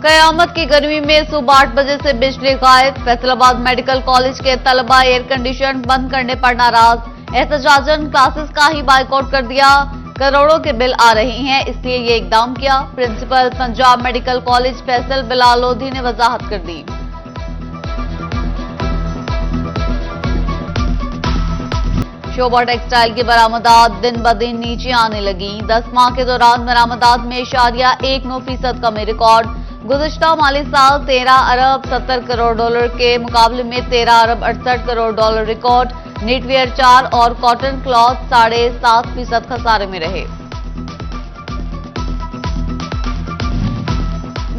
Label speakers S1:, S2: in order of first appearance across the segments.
S1: कयामत की गर्मी में सुबह 8 बजे से बिजली गायब। फैसलाबाद मेडिकल कॉलेज के तलबा एयर कंडीशन बंद करने पर नाराज। एहतजाजन क्लासेस का ही बाइकआउट कर दिया। करोड़ों के बिल आ रहे हैं, इसलिए ये इकदाम किया। Principal Punjab medical college Faisal Bilal Lodhi ने वजाहत कर दी। शोभा टेक्सटाइल की बरामदात दिन ब दिन नीचे आने लगी। 10 माह के दौरान बरामदात में 0.19% कमी रिकॉर्ड। गुज़िश्ता माली साल 13 अरब 70 करोड़ डॉलर के मुकाबले में 13 अरब 68 करोड़ डॉलर रिकॉर्ड। नीटवेयर 4 और कॉटन क्लॉथ 7.5% खसारे में रहे।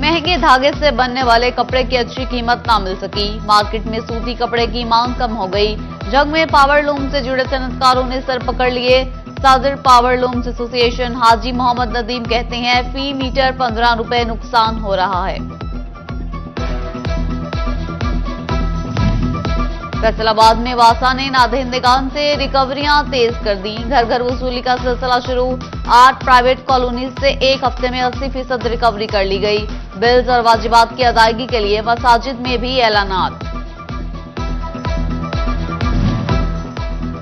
S1: महंगे धागे से बनने वाले कपड़े की अच्छी कीमत ना मिल सकी। मार्केट में सूती कपड़े की मांग कम हो गई। जंग में पावर लूम से जुड़े सनतकारों ने सर पकड़ लिए। सदर पावर लूम्स एसोसिएशन हाजी मोहम्मद नदीम कहते हैं, फी मीटर 15 रुपए नुकसान हो रहा है। फैसलाबाद में वासा ने नादहिंदगान से रिकवरियां तेज कर दी। घर घर वसूली का सिलसिला शुरू। 8 प्राइवेट कॉलोनी से एक हफ्ते में 80% रिकवरी कर ली गई। बिल्स और वाजिबात की अदायगी के लिए मसाजिद में भी ऐलानात।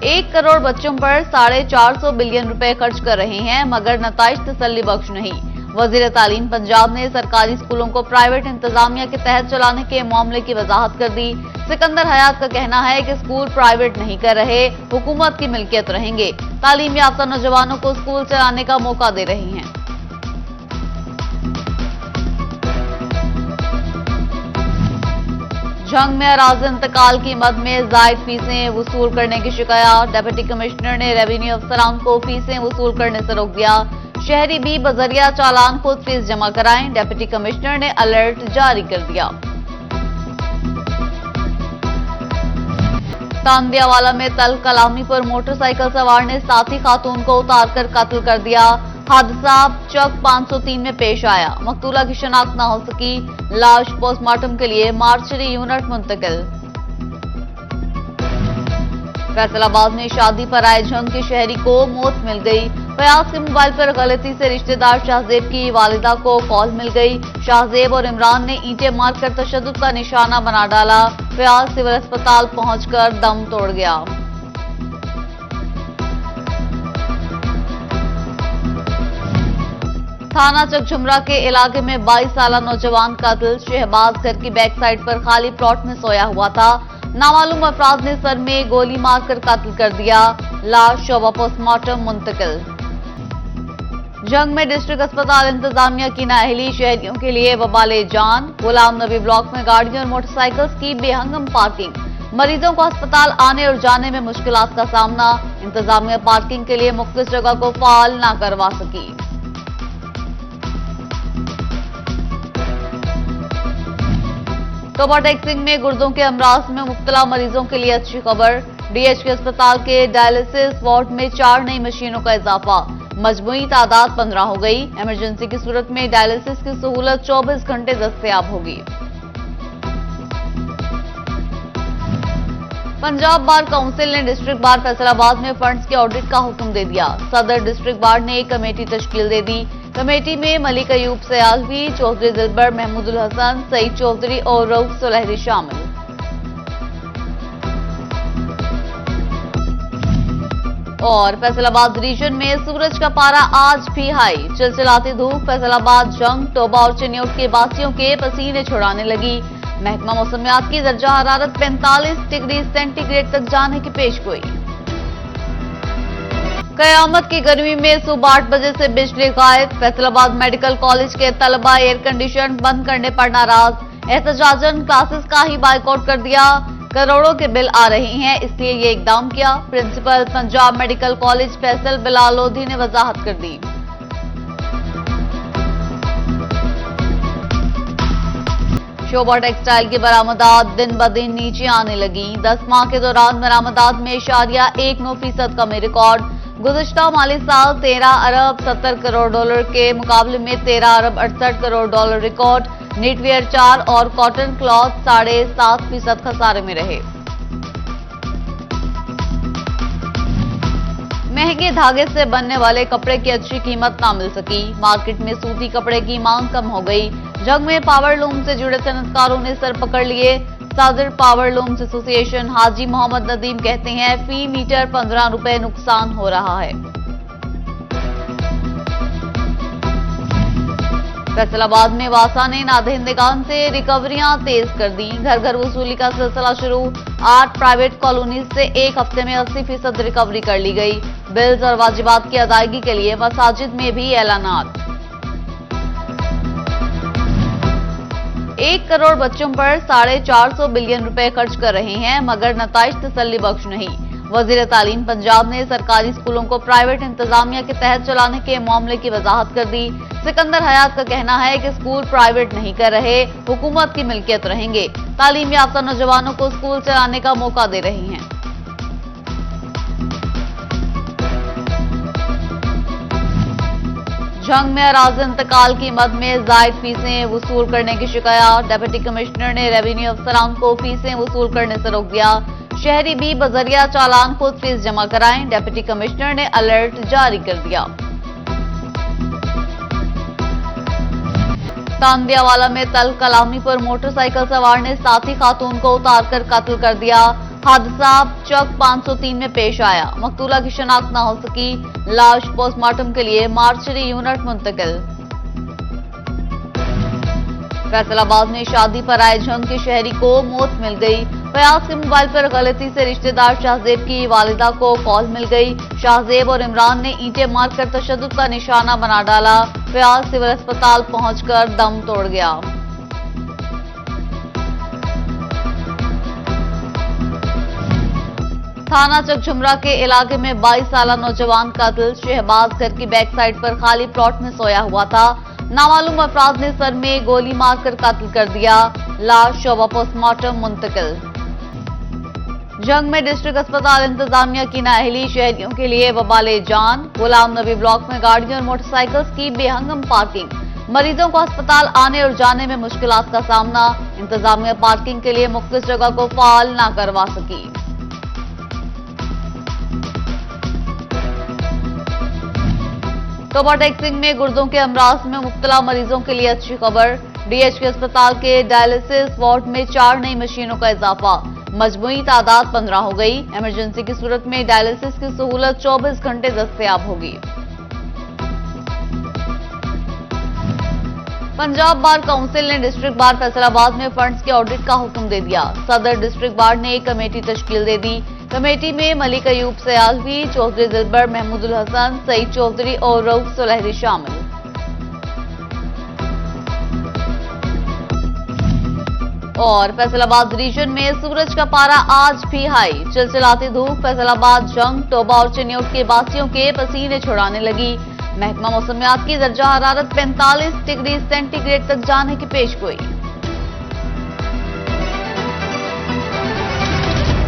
S1: 1 करोड़ बच्चों पर 450 बिलियन रुपए खर्च कर रहे हैं, मगर नताइज तसल्ली बख्श नहीं। वजीर तालीम पंजाब ने सरकारी स्कूलों को प्राइवेट इंतजामिया के तहत चलाने के मामले की वजाहत कर दी। सिकंदर हयात का कहना है कि स्कूल प्राइवेट नहीं कर रहे, हुकूमत की मिल्कियत रहेंगे। तालीम याफ्ता नौजवानों को स्कूल चलाने का मौका दे रही हैं। जंग में अराज़ी इंतकाल की मद में जायद फीसें वसूल करने की शिकायत। डिप्टी कमिश्नर ने रेवेन्यू अफसरान को फीसें वसूल करने से रोक दिया। शहरी भी बजरिया चालान खुद फीस जमा कराएं। डिप्टी कमिश्नर ने अलर्ट जारी कर दिया। तांदियावाला में तल कलामी पर मोटरसाइकिल सवार ने साथी खातून को उतारकर कत्ल कर दिया। हादसा चक 503 में पेश आया। मकतूला की शनाख्त न हो सकी। लाश पोस्टमार्टम के लिए मार्चरी यूनिट मुंतकिल। फैसलाबाद में शादी पर आए जंग के शहरी को मौत मिल गई। फयाज के मोबाइल पर गलती से रिश्तेदार शाहजेब की वालिदा को कॉल मिल गई। शाहजेब और इमरान ने ईंटें मारकर तशद्दुद का निशाना बना डाला। फयाज सिविल अस्पताल पहुंचकर दम तोड़ गया। थाना चकझुमरा के इलाके में 22 साल नौजवान कत्ल। शहबाज घर की बैक साइड पर खाली प्लॉट में सोया हुआ था। नामालूम अफराद ने सर में गोली मारकर कत्ल कर दिया। लाश शोभा पोस्टमार्टम मुंतकिल। जंग में डिस्ट्रिक्ट अस्पताल इंतजामिया की नाअहली शहरियों के लिए वबाले जान। गुलाम नबी ब्लॉक में गाड़ियों और मोटरसाइकिल्स की बेहंगम पार्किंग। मरीजों को अस्पताल आने और जाने में मुश्किलात का सामना। इंतजामिया पार्किंग के लिए मुख्तलिफ जगह को फाल ना करवा सकी। शोभा टेक्सिंग में गुर्दों के अमराज में मुब्तला मरीजों के लिए अच्छी खबर। डीएचके अस्पताल के डायलिसिस वार्ड में 4 नई मशीनों का इजाफा। मजमूई तादाद 15 हो गई। इमरजेंसी की सूरत में डायलिसिस की सहूलत 24 घंटे दस्तयाब होगी। पंजाब बार काउंसिल ने डिस्ट्रिक्ट बार फैसलाबाद में फंड्स के ऑडिट का हुक्म दे दिया। सदर डिस्ट्रिक्ट बार ने एक कमेटी तश्कील दे दी। कमेटी में मलिक अयूब सयालवी, चौधरी दिलबर, महमूदुल हसन, सईद चौधरी और रऊफ सुलहरी शामिल। और फैसलाबाद रीजन में सूरज का पारा आज भी हाई। चिलचिलाती धूप फैसलाबाद, जंग, टोबा और चिन्योट के बासियों के पसीने छुड़ाने लगी। महकमा मौसमियात की दर्जा हरारत 45 डिग्री सेंटीग्रेड तक जाने की पेशगोई। कयामत की गर्मी में सुबह 8 बजे से बिजली गायब। फैसलाबाद मेडिकल कॉलेज के तलबा एयर कंडीशन बंद करने पर नाराज। एहतजाजन क्लासेस का ही बाइकआउट कर दिया। करोड़ों के बिल आ रहे हैं, इसलिए ये इकदाम किया। Principal Punjab medical college Faisal Bilal Lodhi ने वजाहत कर दी। शोभा टेक्सटाइल की बरामदात दिन ब दिन नीचे आने लगी। 10 माह के दौरान बरामदात में 0.19% कमी रिकॉर्ड। गुज़िश्ता माली साल 13 अरब 70 करोड़ डॉलर के मुकाबले में 13 अरब 68 करोड़ डॉलर रिकॉर्ड। नीटवेयर 4 और कॉटन क्लॉथ 7.5% खसारे में रहे। महंगे धागे से बनने वाले कपड़े की अच्छी कीमत ना मिल सकी। मार्केट में सूती कपड़े की मांग कम हो गई। जंग में पावर लूम से जुड़े सनतकारों ने सर पकड़ लिए। सदर पावर लूम्स एसोसिएशन हाजी मोहम्मद नदीम कहते हैं, फी मीटर 15 रुपए नुकसान हो रहा है। फैसलाबाद में वासा ने नादहिंदगान से रिकवरियां तेज कर दी। घर घर वसूली का सिलसिला शुरू। 8 प्राइवेट कॉलोनी से एक हफ्ते में 80% रिकवरी कर ली गई। बिल्स और वाजिबात की अदायगी के लिए मसाजिद में भी ऐलानात। 1 करोड़ बच्चों पर 450 बिलियन रुपए खर्च कर रहे हैं, मगर नताइज तसल्ली बख्श नहीं। वजीर तालीम पंजाब ने सरकारी स्कूलों को प्राइवेट इंतजामिया के तहत चलाने के मामले की वजाहत कर दी। सिकंदर हयात का कहना है कि स्कूल प्राइवेट नहीं कर रहे, हुकूमत की मिल्कियत रहेंगे। तालीम याफ्ता नौजवानों को स्कूल चलाने का मौका दे रही हैं। जंग में अराज़ी इंतकाल की मद में जायद फीसें वसूल करने की शिकायत। डिप्टी कमिश्नर ने रेवेन्यू अफसरान को फीसें वसूल करने से रोक दिया। शहरी भी बजरिया चालान खुद फीस जमा कराएं। डिप्टी कमिश्नर ने अलर्ट जारी कर दिया। तानवियावाला में तल कलामी पर मोटरसाइकिल सवार ने साथी खातून को उतारकर कत्ल कर दिया। हादसा चक 503 में पेश आया। मकतूला की शनाख्त न हो सकी। लाश पोस्टमार्टम के लिए मार्चरी यूनिट मुंतकिल। फैसलाबाद में शादी पर आए जंग के शहरी को मौत मिल गई। फयाज के मोबाइल पर गलती से रिश्तेदार शाहजेब की वालिदा को कॉल मिल गई। शाहजेब और इमरान ने ईंटें मारकर तशद्दुद का निशाना बना डाला। फयाज सिविल अस्पताल पहुंचकर दम तोड़ गया। थाना चकझुमरा के इलाके में 22 साला नौजवान कातिल शहबाज घर की बैक साइड पर खाली प्लॉट में सोया हुआ था। नामालूम अफराद ने सर में गोली मारकर कत्ल कर दिया। लाश शोबा पोस्टमार्टम मुंतकिल। जंग में डिस्ट्रिक्ट अस्पताल इंतजामिया की नाअहली शहरियों के लिए वबाले जान। गुलाम नबी ब्लॉक में गाड़ियों और मोटरसाइकिल्स की बेहंगम पार्किंग। मरीजों को अस्पताल आने और जाने में मुश्किलात का सामना। इंतजामिया पार्किंग के लिए मुख्तलिफ जगह को फाल ना करवा सकी। तोबा टैक्सिंग में गुर्दों के अमराज में मुब्तला मरीजों के लिए अच्छी खबर। डीएचके अस्पताल के डायलिसिस वार्ड में 4 नई मशीनों का इजाफा। मजमूई तादाद 15 हो गई। इमरजेंसी की सूरत में डायलिसिस की सहूलत 24 घंटे दस्तयाब होगी। पंजाब बार काउंसिल ने डिस्ट्रिक्ट बार फैसलाबाद में फंड्स के ऑडिट का हुक्म दे दिया। सदर डिस्ट्रिक्ट बार ने एक कमेटी तश्कील दे दी। कमेटी में मलिक अयूब सयालवी, चौधरी दिलबर, महमूदुल हसन, सईद चौधरी और रऊफ सुलहरी शामिल। और फैसलाबाद रीजन में सूरज का पारा आज भी हाई। चिलचिलाती धूप फैसलाबाद, जंग, टोबा और चिन्योट के बासियों के पसीने छुड़ाने लगी। महकमा मौसमियात की दर्जा हरारत 45 डिग्री सेंटीग्रेड तक जाने की पेशगोई।